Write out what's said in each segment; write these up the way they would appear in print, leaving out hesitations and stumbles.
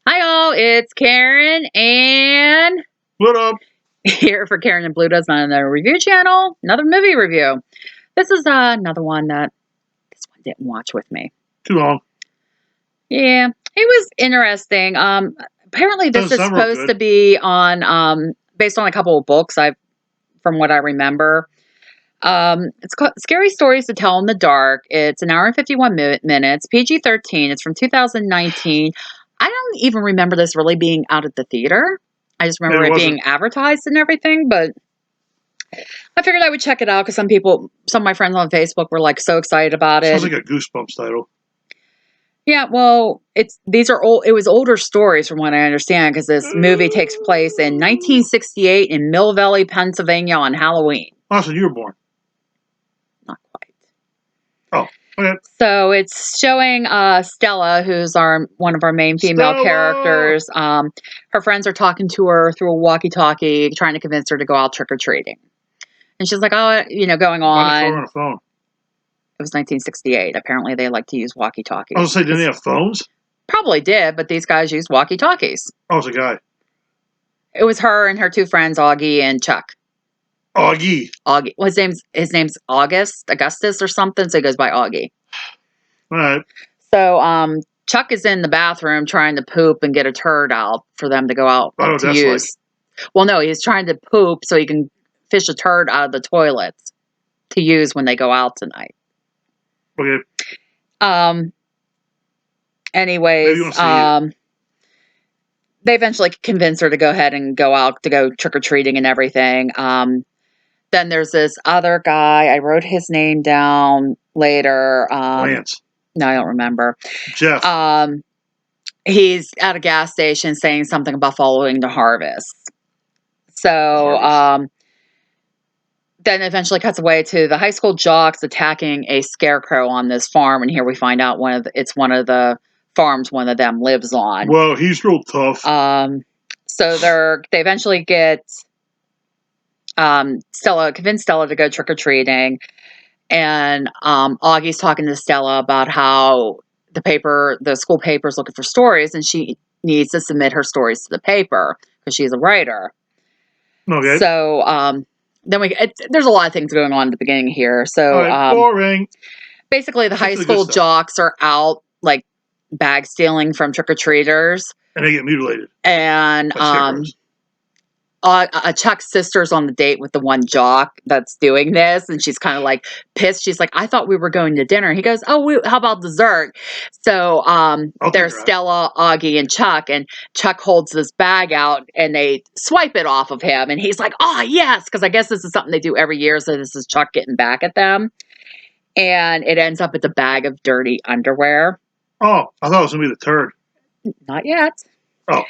Hi all, it's Karen and What up? here for Karen and Blue Does another review channel, another movie review. This is another one that this one didn't watch with me. Too long. Yeah, it was interesting. Apparently this Doesn't is sound real supposed good. to be on based on a couple of books from what I remember. It's called Scary Stories to Tell in the Dark. It's an hour and 51 minutes, PG-13. It's from 2019. I don't even remember this really being out at the theater. I just remember It it wasn't. being advertised and everything, but I figured I would check it out because some of my friends on Facebook were like so excited about it. Sounds like a Goosebumps title. Yeah, well, these are old. It was older stories from what I understand because this movie takes place in 1968 in Mill Valley, Pennsylvania on Halloween. Oh, so you were born. Not quite. Oh, okay. So it's showing Stella, who's one of our main female Stella! characters. Her friends are talking to her through a walkie-talkie, trying to convince her to go out trick-or-treating. And she's like, oh, going Why did you call her on. on a phone? It was 1968. Apparently, they like to use walkie-talkies. I was going to say, didn't they have phones? Probably did, but these guys used walkie-talkies. Oh, it's a guy. It was her and her two friends, Augie and Chuck. Augie. Augie. Well, his name's Augustus or something, so he goes by Augie. All right. So Chuck is in the bathroom trying to poop and get a turd out for them to go out I know what to that's use. Well, no, he's trying to poop so he can fish a turd out of the toilets to use when they go out tonight. Okay. Um. Maybe you Anyways, want to see it. they eventually convince her to go ahead and go out to go trick or treating and everything. Then there's this other guy. I wrote his name down later. Lance. No, I don't remember. Jeff. He's at a gas station saying something about following the harvest. So then eventually cuts away to the high school jocks attacking a scarecrow on this farm, and here we find out it's one of the farms one of them lives on. Well, he's real tough. So they eventually get convince Stella to go trick or treating, and Augie's talking to Stella about how the school paper is looking for stories, and she needs to submit her stories to the paper because she's a writer. Okay. So then there's a lot of things going on at the beginning here. So All right, boring. Basically, the Get high to the good school stuff. jocks are out like bag stealing from trick or treaters, And they get mutilated. and Like scarecrows. Chuck's sister's on the date with the one jock that's doing this, and she's kind of like pissed. She's like, "I thought we were going to dinner." He goes, "Oh, how about dessert?" So there's that. Stella, Augie, and Chuck holds this bag out, and they swipe it off of him, and he's like, "Oh yes," because I guess this is something they do every year. So this is Chuck getting back at them, and it ends up at the bag of dirty underwear. Oh, I thought it was going to be the turd. Not yet. Oh.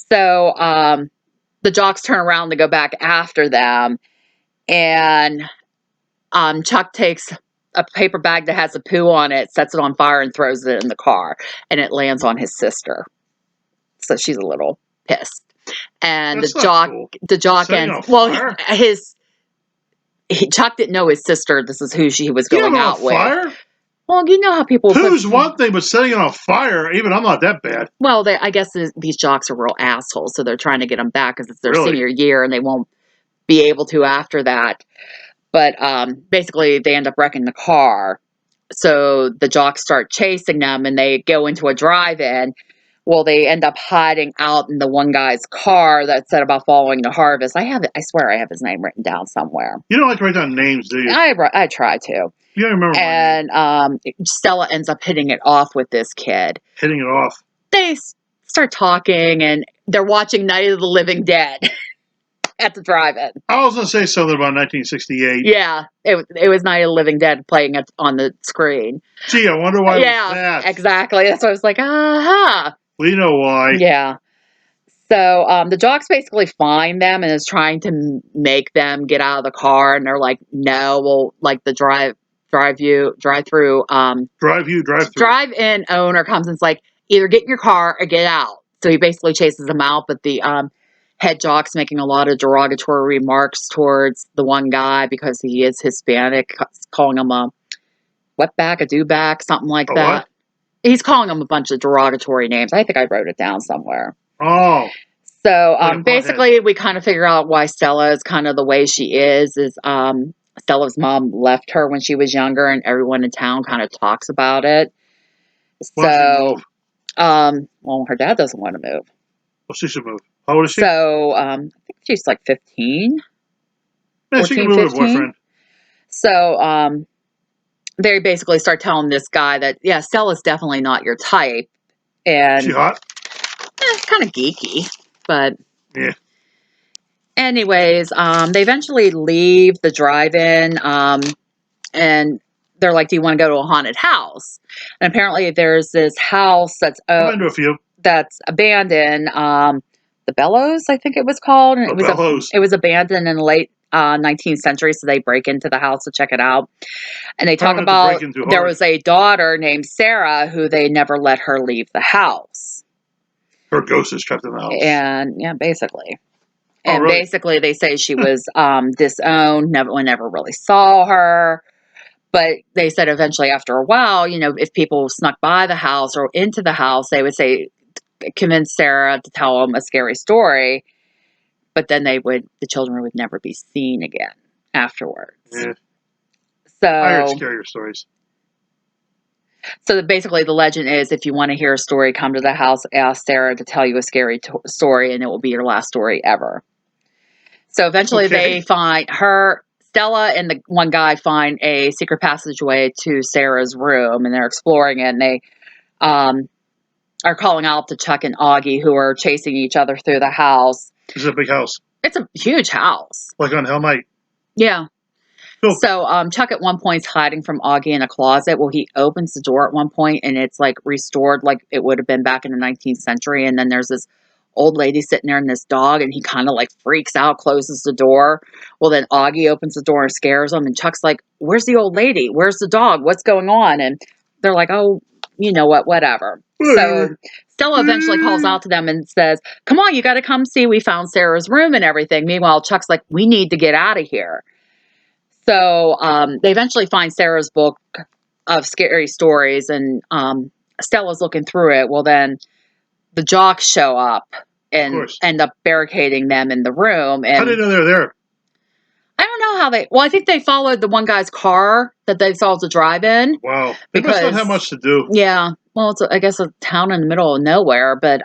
So the jocks turn around to go back after them, and Chuck takes a paper bag that has a poo on it, sets it on fire, and throws it in the car, and it lands on his sister. So she's a little pissed. And That's not cool. the jock Setting ends. on fire? Chuck didn't know his sister. This is who she was going out on with. Fire? Well, you know how people Poo's one thing, but setting it on fire, even I'm not that bad. Well, I guess these jocks are real assholes, so they're trying to get them back because it's their Really? senior year, and they won't be able to after that. But basically, they end up wrecking the car. So the jocks start chasing them, and they go into a drive-in. Well, they end up hiding out in the one guy's car that said about following the harvest. I swear I have his name written down somewhere. You don't like to write down names, do you? I try to. You don't remember. And Stella ends up hitting it off with this kid. Hitting it off. They start talking, and they're watching Night of the Living Dead at the drive-in. I was going to say something about 1968. Yeah, it was Night of the Living Dead playing it on the screen. Gee, I wonder why. Yeah, it was that. Exactly. That's why I was like, aha. Well, you know why. Yeah. So the jocks basically find them and is trying to make them get out of the car, and they're like, no, well, like the drive-in owner comes and's like, either get in your car or get out. So he basically chases them out, but the head jock's making a lot of derogatory remarks towards the one guy because he is Hispanic, calling him a wetback, a dewback, something like that. What? He's calling them a bunch of derogatory names. I think I wrote it down somewhere. Oh, So like a butthead. basically, we kind of figure out why Stella is kind of the way she is. Stella's mom left her when she was younger, and everyone in town kind of talks about it. Why don't she So, move? well, her dad doesn't want to move. Well, she should move. How old is she? So, I think she's like 15, Yeah, she can 14, move with her 15. boyfriend. So, they basically start telling this guy that, yeah, Stella's definitely not your type. Is she And hot? kind of geeky. But Yeah. anyways, they eventually leave the drive-in, and they're like, "Do you want to go to a haunted house?" And apparently, there's this house I've been to a few. that's abandoned. The Bellows, I think it was called, and The Bellows. it was abandoned in the late 19th century. So they break into the house to check it out, and they talk Probably not to about break in too there hard. was a daughter named Sarah who they never let her leave the house, Her ghost is trapped in the house. and yeah, basically. Oh, And really? basically, they say she was disowned. No one ever really saw her. But they said eventually, after a while, if people snuck by the house or into the house, they would say, convince Sarah to tell them a scary story. But then the children would never be seen again afterwards. Yeah. I heard So, scarier stories. basically, the legend is if you want to hear a story, come to the house, ask Sarah to tell you a scary story, and it will be your last story ever. So eventually Okay. they find Stella and the one guy find a secret passageway to Sarah's room, and they're exploring it, and they are calling out to Chuck and Augie, who are chasing each other through the house. This is a big house. It's a huge house. Like on Hellmite. Yeah. Cool. So Chuck at one point is hiding from Augie in a closet. Well, he opens the door at one point, and it's like restored like it would have been back in the 19th century. And then there's this old lady sitting there and this dog, and he kind of like freaks out, closes the door. Well, then Augie opens the door and scares him, and Chuck's like, "Where's the old lady? Where's the dog? What's going on?" And they're like, "Oh, you know what, whatever." So Stella eventually calls out to them and says, "Come on, you got to come see. We found Sarah's room and everything." Meanwhile, Chuck's like, "We need to get out of here." So they eventually find Sarah's book of scary stories, and Stella's looking through it. Well, then the jocks show up and end up barricading them in the room. And how did they know they were there? I don't know how they. Well, I think they followed the one guy's car that they saw to drive in. Wow, they must not have much to do. Yeah, well, it's I guess a town in the middle of nowhere, but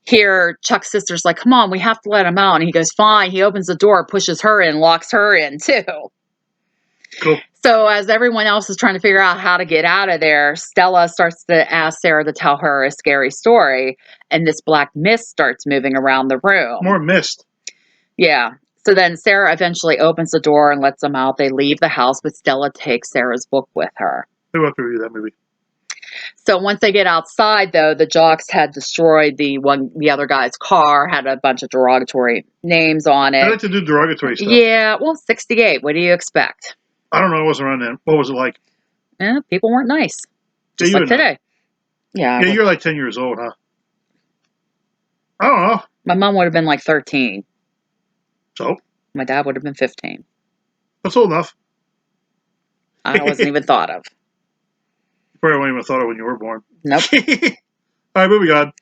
here Chuck's sister's like, "Come on, we have to let him out," and he goes, "Fine." He opens the door, pushes her in, locks her in too. Cool. So as everyone else is trying to figure out how to get out of there, Stella starts to ask Sarah to tell her a scary story, and this black mist starts moving around the room. More mist. Yeah. So then Sarah eventually opens the door and lets them out. They leave the house, but Stella takes Sarah's book with her. Who have to review that movie? So once they get outside, though, the jocks had destroyed the other guy's car, had a bunch of derogatory names on it. I like to do derogatory stuff. Yeah, well, 68. What do you expect? I don't know. I wasn't around then. What was it like? Yeah, people weren't nice. Just like today. Yeah. Yeah, you're like 10 years old, huh? I don't know. My mom would have been like 13. So? My dad would have been 15. That's old enough. I wasn't even thought of. You probably wouldn't even thought of when you were born. Nope. All right, moving on.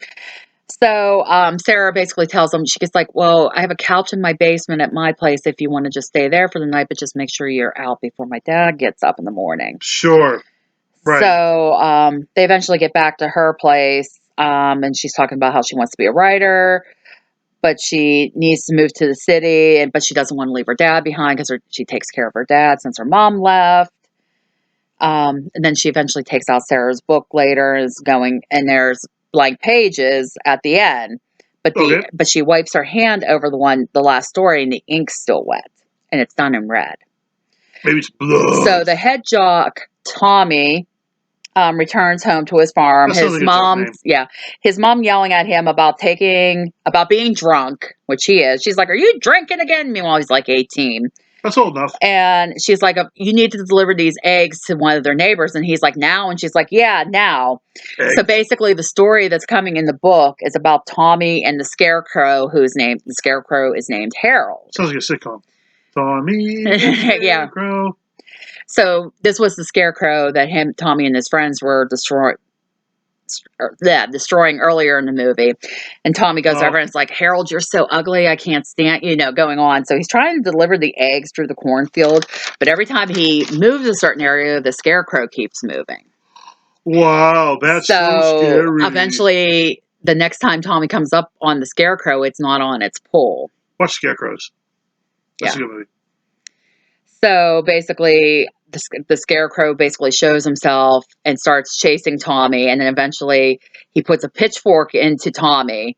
So Sarah basically tells them, she gets like, "Well, I have a couch in my basement at my place if you want to just stay there for the night, but just make sure you're out before my dad gets up in the morning." Sure. Right. So they eventually get back to her place, and she's talking about how she wants to be a writer, but she needs to move to the city, but she doesn't want to leave her dad behind because she takes care of her dad since her mom left. And then she eventually takes out Sarah's book later, and there's blank pages at the end, but she wipes her hand over the last story, and the ink's still wet, and it's done in red. Maybe it's blood. So the head jock, Tommy, returns home to his farm. His mom yelling at him about being drunk, which he is. She's like, "Are you drinking again?" Meanwhile, he's like 18. That's old enough. And she's like, "You need to deliver these eggs to one of their neighbors." And he's like, "Now?" And she's like, "Yeah, now." Eggs. So basically the story that's coming in the book is about Tommy and the Scarecrow, the Scarecrow is named Harold. Sounds like a sitcom. Tommy the Scarecrow. So this was the Scarecrow that Tommy and his friends were destroying earlier in the movie. And Tommy goes Oh. over and it's like, Harold, you're so ugly. I can't stand, going on. So he's trying to deliver the eggs through the cornfield. But every time he moves a certain area, the scarecrow keeps moving. Wow, that's so scary. Eventually, the next time Tommy comes up on the scarecrow, it's not on its pole. Watch Scarecrows. That's a good movie. So basically, the scarecrow basically shows himself and starts chasing Tommy. And then eventually he puts a pitchfork into Tommy.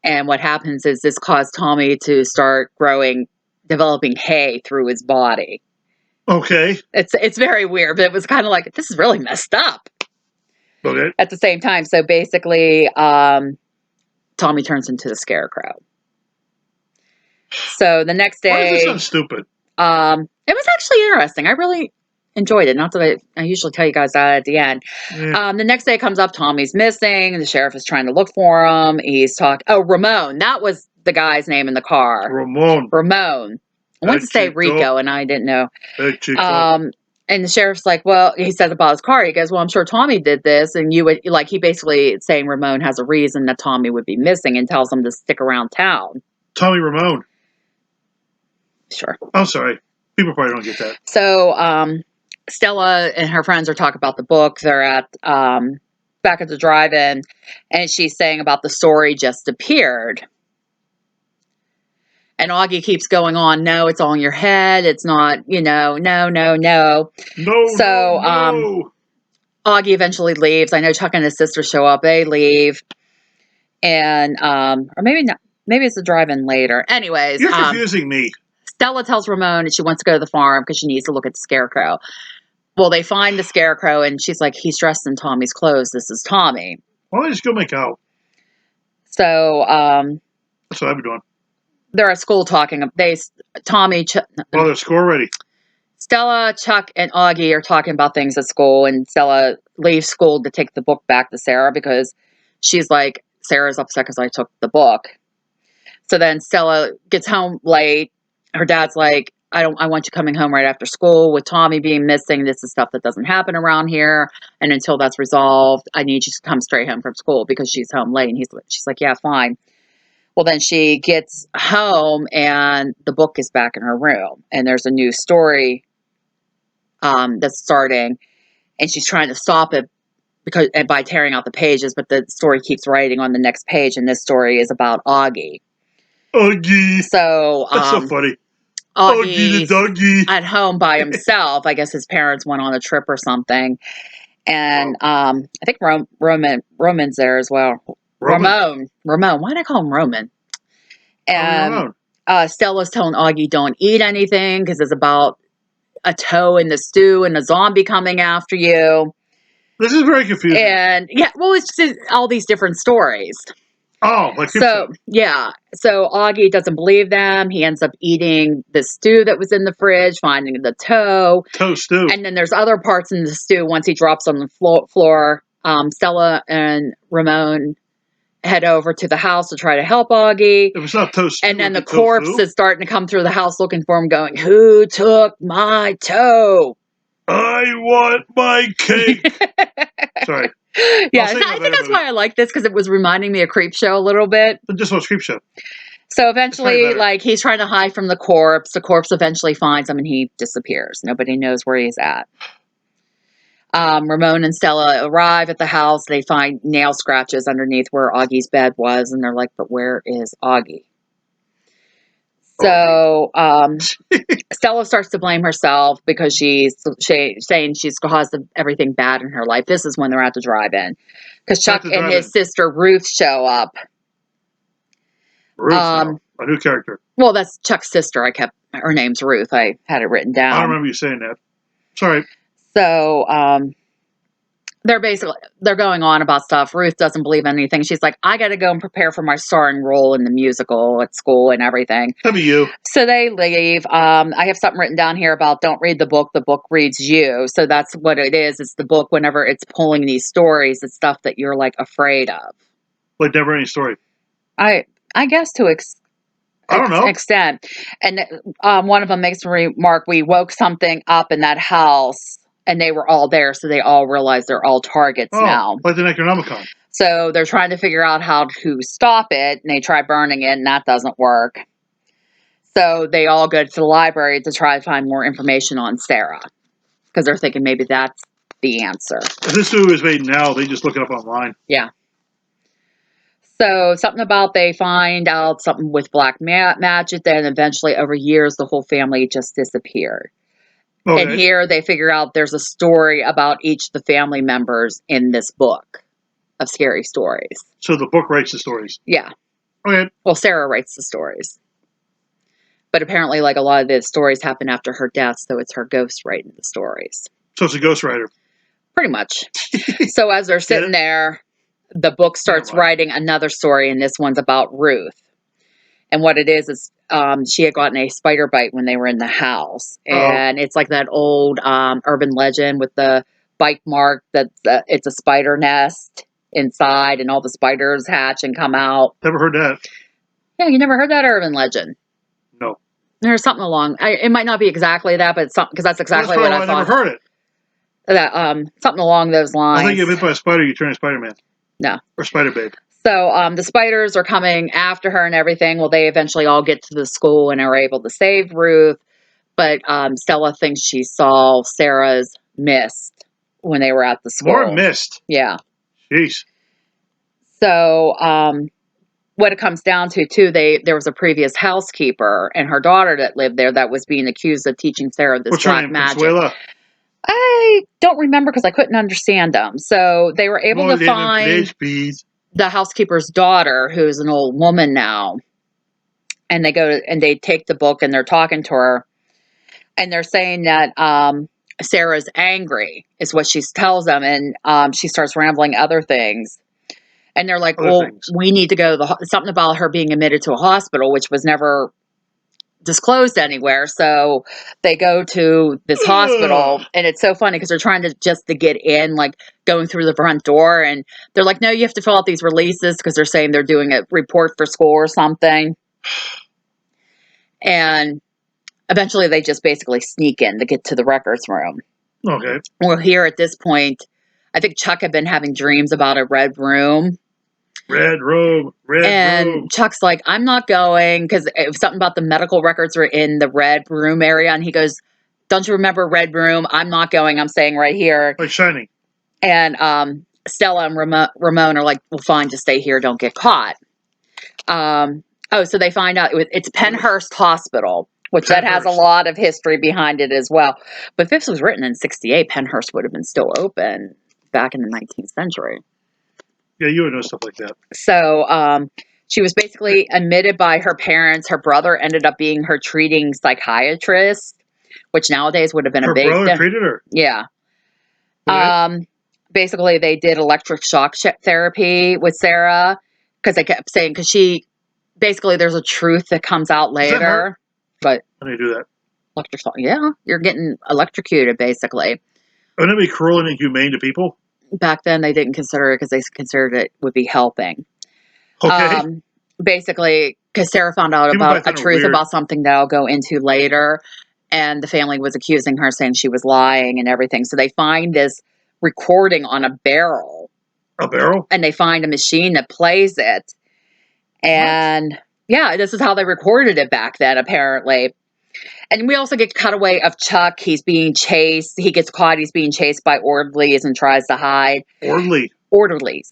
And what happens is this caused Tommy to start developing hay through his body. Okay. It's very weird, but it was kind of like, this is really messed up. Okay. At the same time. So basically, Tommy turns into the scarecrow. So the next day... Why is this so stupid? It was actually interesting. I really enjoyed it. Not that I usually tell you guys that at the end. Yeah. The next day comes up, Tommy's missing. The sheriff is trying to look for him. He's talking... Oh, Ramon. That was the guy's name in the car. Ramon. I wanted to say Rico, and I didn't know. Hey, Chico. And the sheriff's like, well, he says about his car. He goes, well, I'm sure Tommy did this. And you would, like, he basically saying Ramon has a reason that Tommy would be missing and tells him to stick around town. Tommy Ramone. Sure. I'm sorry. People probably don't get that. So, Stella and her friends are talking about the book. They're at, back at the drive-in, and she's saying about the story just appeared. And Augie keeps going on, no, it's all in your head. It's not, no. No. Augie eventually leaves. I know Chuck and his sister show up. They leave. And, or maybe not. Maybe it's the drive-in later. Anyways. You're confusing me. Stella tells Ramon that she wants to go to the farm because she needs to look at the scarecrow. Well, they find the scarecrow, and she's like, he's dressed in Tommy's clothes. This is Tommy. Why don't you just go make out? So, that's what I've been doing. They're at school talking. Their score ready. Stella, Chuck, and Augie are talking about things at school, and Stella leaves school to take the book back to Sarah because she's like, Sarah's upset because I took the book. So then Stella gets home late. Her dad's like, I want you coming home right after school with Tommy being missing. This is stuff that doesn't happen around here. And until that's resolved, I need you to come straight home from school because she's home late. And she's like, yeah, fine. Well, then she gets home and the book is back in her room. And there's a new story that's starting. And she's trying to stop it by tearing out the pages. But the story keeps writing on the next page. And this story is about Augie. Augie. So, that's so funny. Augie the doggy. At home by himself. I guess his parents went on a trip or something. And I think Roman's there as well. Ramon. Why did I call him Roman? And Stella's telling Augie don't eat anything because it's about a toe in the stew and a zombie coming after you. This is very confusing. And yeah, well, it's just all these different stories. Oh, like so yeah. So Augie doesn't believe them. He ends up eating the stew that was in the fridge, finding the toe stew. And then there's other parts in the stew. Once he drops on the floor, Stella and Ramon head over to the house to try to help Augie. It was not toast. And then the corpse is starting to come through the house looking for him, going, "Who took my toe? I want my cake." Sorry. Yeah, I think that's why I like this, because it was reminding me of Creepshow a little bit. Just watch Creepshow. So eventually, like, he's trying to hide from the corpse. The corpse eventually finds him and he disappears. Nobody knows where he's at. Ramon and Stella arrive at the house. They find nail scratches underneath where Augie's bed was. And they're like, but where is Augie? So Stella starts to blame herself because she's saying she's caused everything bad in her life. This is when they're at the drive-in. Because Chuck and his sister Ruth show up. Ruth, a new character. Well, that's Chuck's sister. Her name's Ruth. I had it written down. I don't remember you saying that. Sorry. So they're going on about stuff. Ruth doesn't believe anything. She's like, I got to go and prepare for my starring role in the musical at school and everything. That'd be you. So they leave. I have something written down here about don't read the book reads you. So that's what it is. It's the book, whenever it's pulling these stories, it's stuff that you're like afraid of. Like never ending story. I guess to I don't know. extent. And one of them makes a remark, we woke something up in that house and they were all there, so they all realize they're all targets now. Like the Necronomicon. So they're trying to figure out how to stop it, and they try burning it, and that doesn't work. So they all go to the library to try to find more information on Sarah, because they're thinking maybe that's the answer. If this movie was made now, they just look it up online. Yeah. So something about they find out something with black magic, then eventually over years the whole family just disappeared. Okay. And here they figure out there's a story about each of the family members in this book of scary stories. So the book writes the stories. Yeah. Okay. Well, Sarah writes the stories. But apparently, like, a lot of the stories happen after her death, so it's her ghost writing the stories. So it's a ghostwriter. Pretty much. So as they're sitting there, the book starts writing another story, and this one's about Ruth. And what it is she had gotten a spider bite when they were in the house. And it's like that old urban legend with the bite mark that it's a spider nest inside, and all the spiders hatch and come out. Never heard that. Yeah, you never heard that urban legend? No. There's something along. It might not be exactly that, but it's something, because that's exactly what I thought. I never heard it. That something along those lines. I think you get bit by a spider, you turn into Spider-Man. No. Or Spider-Babe. So the spiders are coming after her and everything. Well, they eventually all get to the school and are able to save Ruth. But Stella thinks she saw Sarah's mist when they were at the school. More mist. Yeah. Jeez. So what it comes down to, too, there was a previous housekeeper and her daughter that lived there that was being accused of teaching Sarah this black magic. Consuela? I don't remember because I couldn't understand them. So they were able to find the housekeeper's daughter, who's an old woman now. And they go and they take the book and they're talking to her. And they're saying that Sarah's angry is what she tells them. And she starts rambling other things. And they're like, we need to go to something about her being admitted to a hospital, which was never disclosed anywhere. So they go to this hospital, and it's so funny because they're trying to get in, like going through the front door, and they're like, no, you have to fill out these releases because they're saying they're doing a report for school or something. And eventually they just basically sneak in to get to the records room. Okay. Well, here at this point, I think Chuck had been having dreams about a red room. Red room. And Chuck's like, I'm not going, because something about the medical records were in the red room area. And he goes, don't you remember red room? I'm not going. I'm staying right here. Like Shining. And Stella and Ramon are like, well, fine, just stay here. Don't get caught. So they find out it's Penhurst Hospital, which that has a lot of history behind it as well. But if this was written in 1968, Penhurst would have been still open back in the 19th century. Yeah, you would know stuff like that. So she was basically admitted by her parents. Her brother ended up being her treating psychiatrist, which nowadays would have been a big thing. Her brother treated her? Yeah. Okay. Basically, they did electric shock therapy with Sarah because they kept saying, because basically there's a truth that comes out later. But how do you do that? Electric shock. Yeah, you're getting electrocuted, basically. Wouldn't it be cruel and inhumane to people? Back then, they didn't consider it because they considered it would be helping. Okay. Basically, because Sarah found out about a truth about something that I'll go into later, and the family was accusing her, saying she was lying and everything. So they find this recording on a barrel. A barrel? And they find a machine that plays it. And yeah, this is how they recorded it back then, apparently. And we also get cutaway of Chuck. He's being chased. He gets caught. He's being chased by orderlies and tries to hide. Orderlies.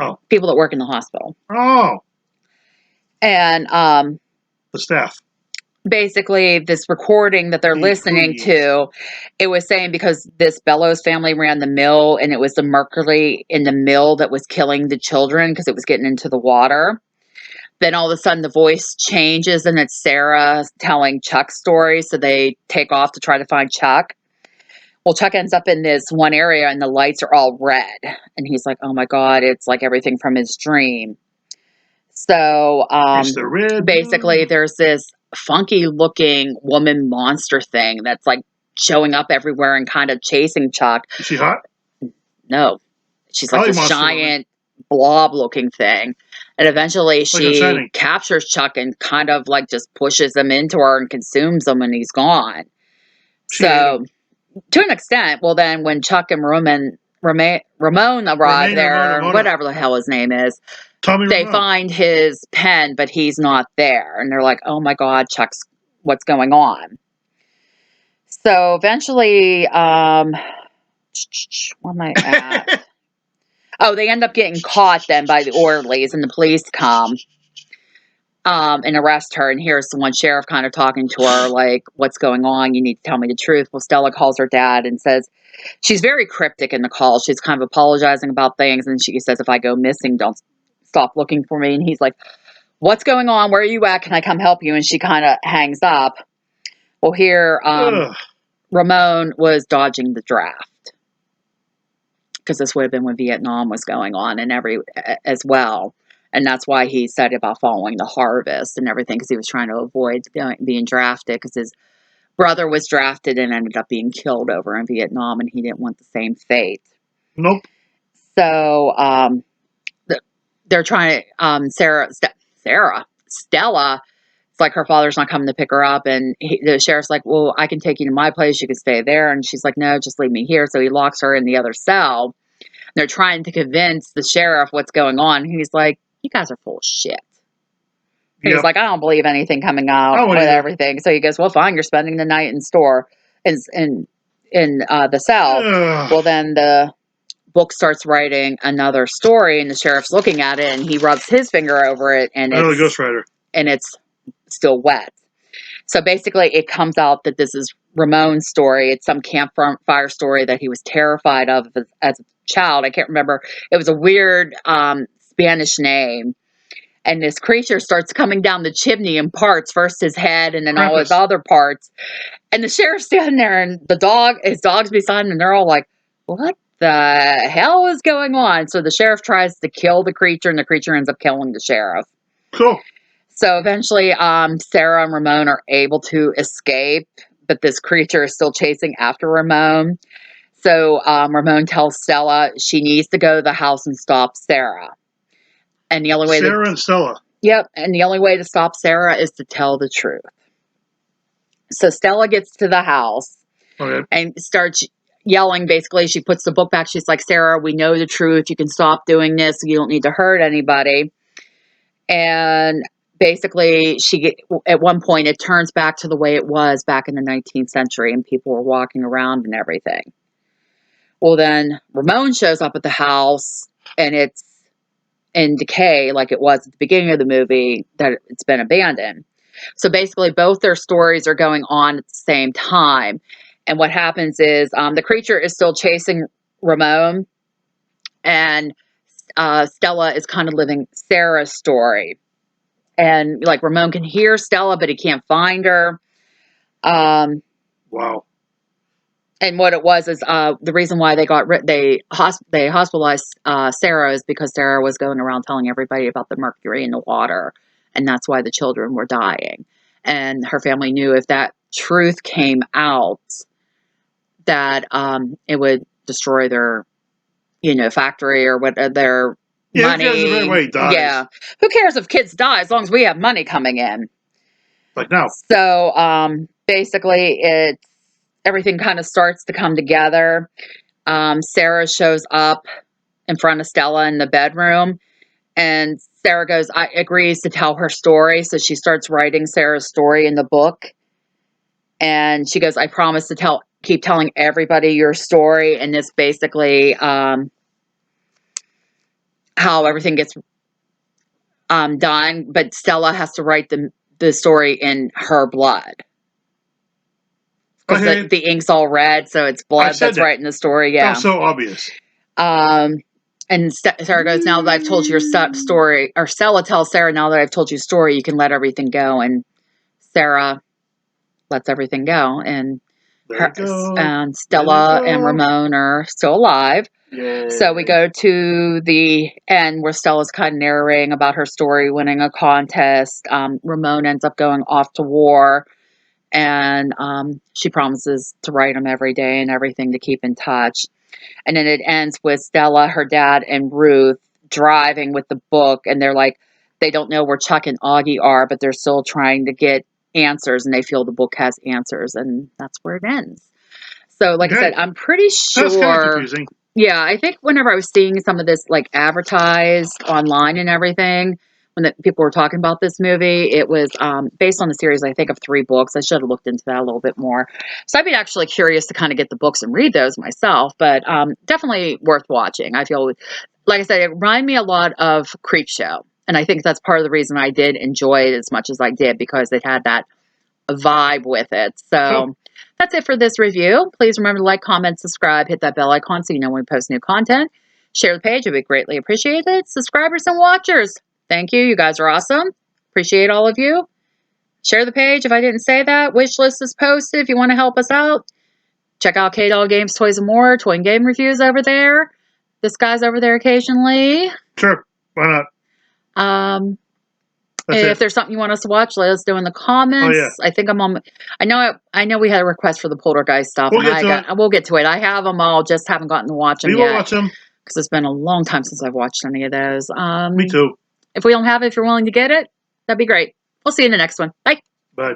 Oh. People that work in the hospital. Oh. And the staff. Basically, this recording that they're listening to, it was saying because this Bellows family ran the mill, and it was the mercury in the mill that was killing the children because it was getting into the water. Then all of a sudden the voice changes and it's Sarah telling Chuck's story. So they take off to try to find Chuck. Well, Chuck ends up in this one area and the lights are all red. And he's like, oh my God, it's like everything from his dream. So basically there's this funky looking woman monster thing that's like showing up everywhere and kind of chasing Chuck. Is she hot? No. She's like this giant blob looking thing. And eventually she captures Chuck and kind of like just pushes him into her and consumes him and he's gone. So to an extent. Well, then when Chuck and Ramon arrive Ramona, there, Ramona. whatever the hell his name is, Tommy they Ramone. find his pen, but he's not there. And they're like, oh my God, Chuck's, what's going on? So eventually, where am I at? Oh, they end up getting caught then by the orderlies, and the police come and arrest her. And here's the one sheriff kind of talking to her, like, what's going on? You need to tell me the truth. Well, Stella calls her dad and says, she's very cryptic in the call. She's kind of apologizing about things. And she says, if I go missing, don't stop looking for me. And he's like, what's going on? Where are you at? Can I come help you? And she kind of hangs up. Well, here, Ugh. Ramon was dodging the draft, because this would have been when Vietnam was going on and as well. And that's why he said about following the harvest and everything, because he was trying to avoid being drafted, because his brother was drafted and ended up being killed over in Vietnam, and he didn't want the same fate. Nope. So they're trying to, Stella, it's like her father's not coming to pick her up. And the sheriff's like, well, I can take you to my place. You can stay there. And she's like, no, just leave me here. So he locks her in the other cell. They're trying to convince the sheriff what's going on. He's like, you guys are full of shit. He's Yep. like, I don't believe anything coming out with everything. So he goes, well, fine, you're spending the night in store in the cell. Ugh. Well, then the book starts writing another story, and the sheriff's looking at it, and he rubs his finger over it, and Another it's Ghost Rider. and it's still wet. So basically, it comes out that this is Ramon's story. It's some campfire story that he was terrified of as a child. I can't remember. It was a weird Spanish name. And this creature starts coming down the chimney in parts, first his head and then all his Krampus. other parts. And the sheriff's standing there, and his dog's beside him, and they're all like, what the hell is going on? So the sheriff tries to kill the creature, and the creature ends up killing the sheriff. Cool. So eventually, Sarah and Ramon are able to escape, but this creature is still chasing after Ramon. So Ramon tells Stella she needs to go to the house and stop Sarah. And the only way Sarah and Stella. Yep, and the only way to stop Sarah is to tell the truth. So Stella gets to the house and starts yelling. Basically, she puts the book back. She's like, Sarah, we know the truth. You can stop doing this. You don't need to hurt anybody. And basically, at one point, it turns back to the way it was back in the 19th century, and people were walking around and everything. Well, then Ramon shows up at the house, and it's in decay, like it was at the beginning of the movie, that it's been abandoned. So basically, both their stories are going on at the same time. And what happens is the creature is still chasing Ramon, and Stella is kind of living Sarah's story. And like Ramon can hear Stella, but he can't find her. Wow. And what it was is the reason why they hospitalized Sarah is because Sarah was going around telling everybody about the mercury in the water, and that's why the children were dying. And her family knew if that truth came out, that it would destroy their, factory or what their money. Who cares if anybody dies? Yeah, who cares if kids die as long as we have money coming in? Like now. So basically, everything kind of starts to come together. Sarah shows up in front of Stella in the bedroom, and Sarah agrees to tell her story. So she starts writing Sarah's story in the book. And she goes, I promise to keep telling everybody your story. And this basically, how everything gets done. But Stella has to write the story in her blood. Because the ink's all red, so it's blood that's writing the story. Yeah. Sounds so obvious. And Sarah goes, now that I've told you your story, or Stella tells Sarah, now that I've told you your story, you can let everything go. And Sarah lets everything go. And Stella and Ramon are still alive. Yay. So we go to the end where Stella's kind of narrating about her story, winning a contest. Ramon ends up going off to war. And she promises to write him every day and everything to keep in touch. And then it ends with Stella, her dad, and Ruth driving with the book. And they're like, they don't know where Chuck and Augie are, but they're still trying to get answers. And they feel the book has answers. And that's where it ends. So, like I Okay. said, I'm pretty That's kind of sure. confusing. Yeah, I think whenever I was seeing some of this like advertised online and everything, when people were talking about this movie, it was based on the series, I think, of 3 books. I should have looked into that a little bit more. So I'd be actually curious to kind of get the books and read those myself, but definitely worth watching. I feel, like I said, it reminded me a lot of Creepshow. And I think that's part of the reason I did enjoy it as much as I did, because it had that vibe with it. So Cool. that's it for this review. Please remember to like, comment, subscribe, hit that bell icon so you know when we post new content. Share the page, it would be greatly appreciated. Subscribers and watchers, thank you. You guys are awesome. Appreciate all of you. Share the page if I didn't say that. Wish list is posted if you want to help us out. Check out K-Doll Games, Toys and More, toy and game reviews over there. This guy's over there occasionally. Sure. Why not? That's If it. there's something you want us to watch, let us know in the comments. Oh, yeah. I think I'm on. I know we had a request for the Poltergeist stuff, We'll and get to it. we'll get to it. I have them all, just haven't gotten to watch them We will yet watch them. because it's been a long time since I've watched any of those. Me too. If we don't have it, if you're willing to get it, that'd be great. We'll see you in the next one. Bye. Bye.